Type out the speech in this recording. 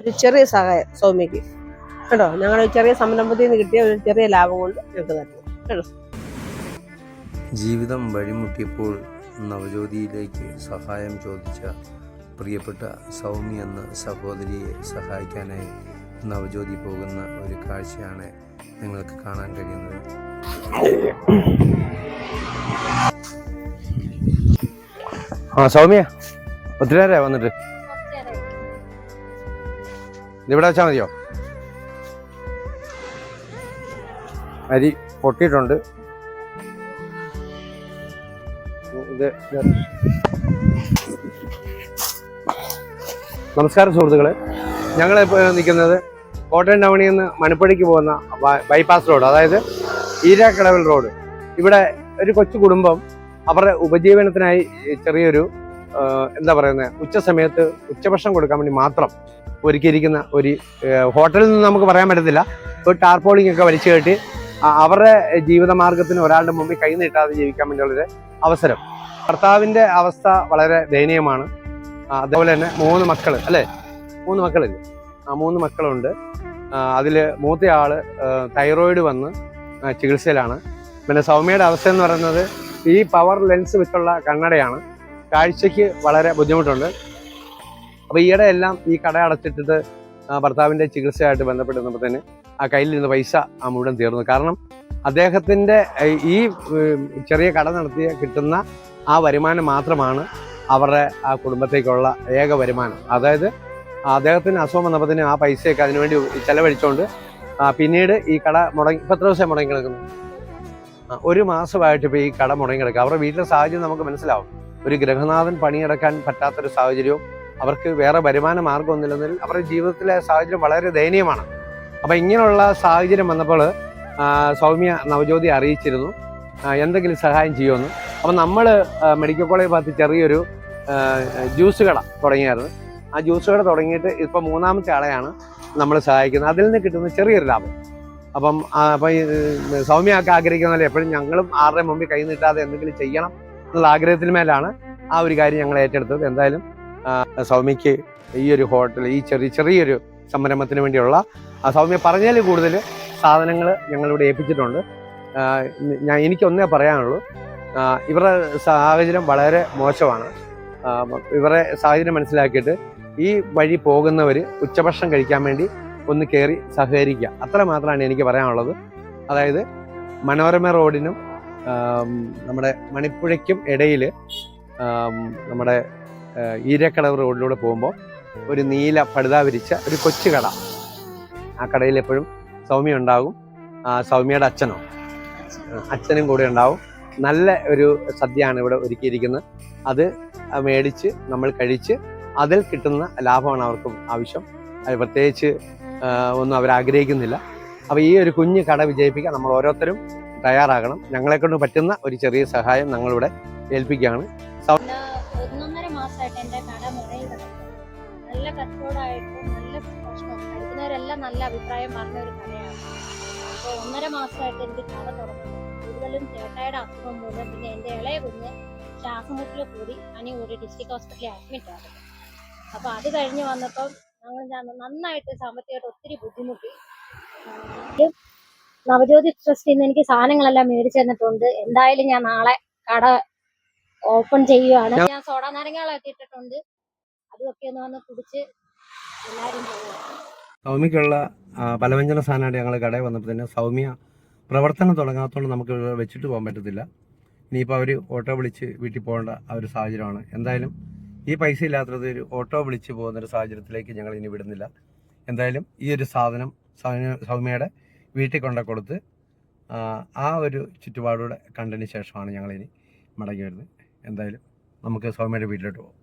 ഒരു ചെറിയ സഹായം സൗമ്യക്ക് കേട്ടോ. ഞങ്ങളുടെ ചെറിയ സംരംഭത്തിൽ നിന്ന് കിട്ടിയ ഒരു ചെറിയ ലാഭം കൊണ്ട് ഞങ്ങൾക്ക് തരുന്നു കേട്ടോ. ജീവിതം വഴിമുട്ടിയപ്പോൾ നവജ്യോതിയിലേക്ക് സഹായം ചോദിച്ച പ്രിയപ്പെട്ട സൗമ്യ എന്ന സഹോദരിയെ സഹായിക്കാനായി നവജ്യോതി പോകുന്ന ഒരു കാഴ്ചയാണ് നിങ്ങൾക്ക് കാണാൻ കഴിയുന്നത്. സൗമ്യ, ഒത്തിരി നേരമായി വന്നിട്ട്? ഇവിടെ വെച്ചാൽ മതിയോ? അരി പൊട്ടിയിട്ടുണ്ട്. നമസ്കാരം സുഹൃത്തുക്കളെ, ഞങ്ങളിപ്പോൾ നിൽക്കുന്നത് കോട്ടയം ടൗണിൽ നിന്ന് മണപ്പുഴയ്ക്ക് പോകുന്ന ബൈപ്പാസ് റോഡ്, അതായത് ഈരാക്കടവിൽ റോഡ്. ഇവിടെ ഒരു കൊച്ചു കുടുംബം അവരുടെ ഉപജീവനത്തിനായി ചെറിയൊരു എന്താ പറയുന്നത്, ഉച്ച സമയത്ത് ഉച്ചഭക്ഷണം കൊടുക്കാൻ വേണ്ടി മാത്രം ഒരുക്കിയിരിക്കുന്ന ഒരു ഹോട്ടലിൽ നിന്ന് നമുക്ക് പറയാൻ പറ്റത്തില്ല, ഒരു ടാർപോളിംഗ് ഒക്കെ വലിച്ചു കെട്ടി അവരുടെ ജീവിതമാർഗത്തിന് ഒരാളുടെ മുമ്പിൽ കൈ നീട്ടാതെ ജീവിക്കാൻ വേണ്ടിയുള്ളൊരു അവസരം. ഭർത്താവിൻ്റെ അവസ്ഥ വളരെ ദയനീയമാണ്. അതേപോലെ തന്നെ 3 മക്കൾ അല്ലേ, 3 മക്കളില്ലേ? 3 മക്കളുണ്ട്. അതിൽ മൂത്തയാള് തൈറോയിഡ് വന്ന് ചികിത്സയിലാണ്. പിന്നെ സൗമ്യയുടെ അവസ്ഥ എന്ന് പറയുന്നത് ഈ പവർ ലെൻസ് വെച്ചുള്ള കണ്ണടയാണ്. കാഴ്ചയ്ക്ക് വളരെ ബുദ്ധിമുട്ടുണ്ട്. അപ്പോൾ ഈയിടെ എല്ലാം ഈ കട അടച്ചിട്ടിട്ട് ഭർത്താവിൻ്റെ ചികിത്സയായിട്ട് ബന്ധപ്പെട്ടിരുന്നപ്പോൾ തന്നെ ആ കയ്യിലിരുന്ന പൈസ മുഴുവൻ തീർന്നു. കാരണം അദ്ദേഹത്തിൻ്റെ ഈ ചെറിയ കട നടത്തിയ കിട്ടുന്ന ആ വരുമാനം മാത്രമാണ് അവരുടെ ആ കുടുംബത്തേക്കുള്ള ഏക വരുമാനം. അതായത് അദ്ദേഹത്തിന് അസുഖം വന്നപ്പോൾ തന്നെ ആ പൈസയൊക്കെ അതിനുവേണ്ടി ചെലവഴിച്ചുകൊണ്ട് പിന്നീട് ഈ കട മുടങ്ങി. ഇപ്പം എത്ര ദിവസം മുടങ്ങി കിടക്കുന്നു? 1 മാസമായിട്ട് ഇപ്പോൾ ഈ കട മുടങ്ങി കിടക്കുക. അവരുടെ വീട്ടിലെ സാഹചര്യം നമുക്ക് മനസ്സിലാവും. ഒരു ഗൃഹനാഥൻ പണിയെടുക്കാൻ പറ്റാത്തൊരു സാഹചര്യവും അവർക്ക് വേറെ വരുമാന മാർഗ്ഗമൊന്നുമില്ലെന്നതിൽ അവരുടെ ജീവിതത്തിലെ സാഹചര്യം വളരെ ദയനീയമാണ്. അപ്പം ഇങ്ങനെയുള്ള സാഹചര്യം വന്നപ്പോൾ സൗമ്യ നവജ്യോതി അറിയിച്ചിരുന്നു എന്തെങ്കിലും സഹായം ചെയ്യുമെന്ന്. അപ്പം നമ്മൾ മെഡിക്കൽ കോളേജ് ഭാഗത്ത് ചെറിയൊരു ജ്യൂസ് കട തുടങ്ങിയായിരുന്നു. ആ ജ്യൂസ് കട തുടങ്ങിയിട്ട് ഇപ്പോൾ 3ാമത്തെ ആളെയാണ് നമ്മൾ സഹായിക്കുന്നത്. അതിൽ നിന്ന് കിട്ടുന്ന ചെറിയൊരു ലാഭം. അപ്പം ഈ സൗമ്യമൊക്കെ ആഗ്രഹിക്കുന്ന പോലെ എപ്പോഴും ഞങ്ങളും ആരുടെ മുമ്പിൽ കൈ നീട്ടാതെ എന്തെങ്കിലും ചെയ്യണം എന്നുള്ള ആഗ്രഹത്തിന് മേലാണ് ആ ഒരു കാര്യം ഞങ്ങൾ ഏറ്റെടുത്തത്. എന്തായാലും സൗമ്യക്ക് ഈ ഒരു ഹോട്ടൽ, ഈ ചെറിയൊരു സംരംഭത്തിന് വേണ്ടിയുള്ള സൗമ്യ പറഞ്ഞതിൽ കൂടുതൽ സാധനങ്ങൾ ഞങ്ങളിവിടെ ഏൽപ്പിച്ചിട്ടുണ്ട്. എനിക്കൊന്നേ പറയാനുള്ളൂ, ഇവരുടെ സാഹചര്യം വളരെ മോശമാണ്. ഇവരുടെ സാഹചര്യം മനസ്സിലാക്കിയിട്ട് ഈ വഴി പോകുന്നവർ ഉച്ചഭക്ഷണം കഴിക്കാൻ വേണ്ടി ഒന്ന് കയറി സഹകരിക്കുക, അത്ര മാത്രമാണ് എനിക്ക് പറയാനുള്ളത്. അതായത് മനോരമ റോഡിനും നമ്മുടെ മണിപ്പുഴയ്ക്കും ഇടയിൽ നമ്മുടെ ഈരക്കടവ് റോഡിലൂടെ പോകുമ്പോൾ ഒരു നീല പടുത വിരിച്ച ഒരു കൊച്ചു കട, ആ കടയിൽ എപ്പോഴും സൗമ്യ ഉണ്ടാകും. സൗമ്യയുടെ അച്ഛനും കൂടെ ഉണ്ടാവും. നല്ല ഒരു സദ്യയാണ് ഇവിടെ ഒരുക്കിയിരിക്കുന്നത്. അത് മേടിച്ച് നമ്മൾ കഴിച്ച് അതിൽ കിട്ടുന്ന ലാഭമാണ് അവർക്കും ആവശ്യം. അത് പ്രത്യേകിച്ച് ഒന്നും അവരാഗ്രഹിക്കുന്നില്ല. അപ്പോൾ ഈ ഒരു കുഞ്ഞു കട വിജയിപ്പിക്കാൻ നമ്മൾ ഓരോരുത്തരും തയ്യാറാകണം. ഞങ്ങളെക്കൊണ്ട് പറ്റുന്ന ഒരു ചെറിയ സഹായം ഞങ്ങളിവിടെ ഏൽപ്പിക്കുകയാണ്. 1.5 മാസമായിട്ട് എൻ്റെ കട മുടങ്ങി കിടക്കും. നല്ല കച്ചവടമായിട്ട് നല്ല ഭക്ഷണം കഴിക്കുന്നവരെല്ലാം നല്ല അഭിപ്രായം പറഞ്ഞ ഒരു കടയാണ്. അപ്പോൾ 1.5 മാസമായിട്ട് എനിക്ക് കട തുടങ്ങുന്നത് കൂടുതലും ചേട്ടായുടെ അസുഖം മൂലം, പിന്നെ എൻ്റെ ഇളയ കുഞ്ഞ് ശ്വാസമുട്ടൽ കൂടി പനി കൂടി ഡിസ്ട്രിക്ട് ഹോസ്പിറ്റലിൽ അഡ്മിറ്റ് ആകും. അപ്പോൾ അത് കഴിഞ്ഞ് വന്നപ്പം ഞങ്ങൾ നന്നായിട്ട് സാമ്പത്തികമായിട്ട് ഒത്തിരി ബുദ്ധിമുട്ടി. നവജ്യോതി ട്രസ്റ്റിൽ നിന്ന് എനിക്ക് സാധനങ്ങളെല്ലാം മേടിച്ചു തന്നിട്ടുണ്ട്. എന്തായാലും ഞാൻ നാളെ കട ഓപ്പൺ ചെയ്യുകയാണ്. ഞാൻ സോഡാ നാരങ്ങളൊക്കെ ഇട്ടിട്ടുണ്ട്. അതൊക്കെ ഒന്ന് വന്ന് കുടിച്ച് എല്ലാവരും പോകുക. സൗമ്യക്കുള്ള പലവ്യഞ്ജന സാധനമായിട്ട് ഞങ്ങൾ കടയിൽ വന്നപ്പോൾ തന്നെ സൗമ്യ പ്രവർത്തനം തുടങ്ങാത്തതുകൊണ്ട് നമുക്ക് വെച്ചിട്ട് പോകാൻ പറ്റത്തില്ല. ഇനിയിപ്പോൾ അവർ ഓട്ടോ വിളിച്ച് വീട്ടിൽ പോകേണ്ട ആ ഒരു സാഹചര്യമാണ്. എന്തായാലും ഈ പൈസ ഇല്ലാത്തത് ഒരു ഓട്ടോ വിളിച്ച് പോകുന്നൊരു സാഹചര്യത്തിലേക്ക് ഞങ്ങൾ ഇനി വിടുന്നില്ല. എന്തായാലും ഈ ഒരു സാധനം സൗമ്യയുടെ വീട്ടിൽ കൊടുത്ത് ആ ഒരു ചുറ്റുപാടൂടെ കണ്ടതിന് ശേഷമാണ് ഞങ്ങളിനി മടങ്ങി വരുന്നത്. എന്തായാലും നമുക്ക് സൗമ്യയുടെ വീട്ടിലോട്ട് പോകാം.